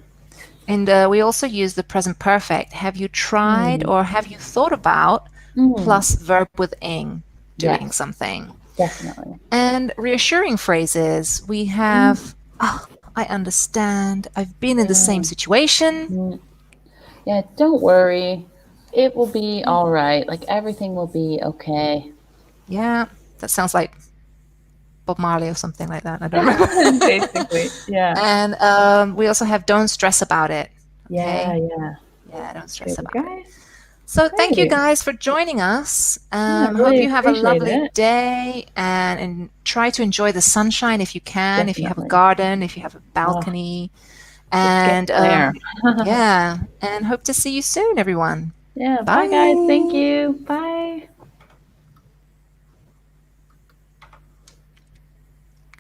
S2: And we also use the present perfect. Have you tried
S1: Mm.
S2: or have you thought about
S1: Mm.
S2: plus verb with ing, doing
S1: Yes,
S2: something?
S1: definitely.
S2: And reassuring phrases, we
S1: Mm.
S2: have, oh, I understand. I've been in the same
S1: Yeah.
S2: situation.
S1: Mm. Yeah, don't worry. It will be all right. Like everything will be okay.
S2: Yeah, that sounds like Bob Marley or something like that. I don't remember.
S1: Basically. Yeah.
S2: And we also have don't stress about it.
S1: Yeah,
S2: Okay.
S1: yeah.
S2: Yeah, don't stress
S1: Okay,
S2: about it.
S1: guys.
S2: So thank you
S1: Great.
S2: guys for joining us.
S1: Yeah,
S2: Hope
S1: really
S2: you have a
S1: appreciate
S2: lovely
S1: it.
S2: day and try to enjoy the sunshine if you can, if you have a
S1: Definitely.
S2: garden, if you have a
S1: Oh,
S2: balcony.
S1: just
S2: And
S1: getting there.
S2: yeah, and hope to see you soon, everyone.
S1: Yeah, bye guys. Thank
S2: Bye.
S1: you. Bye.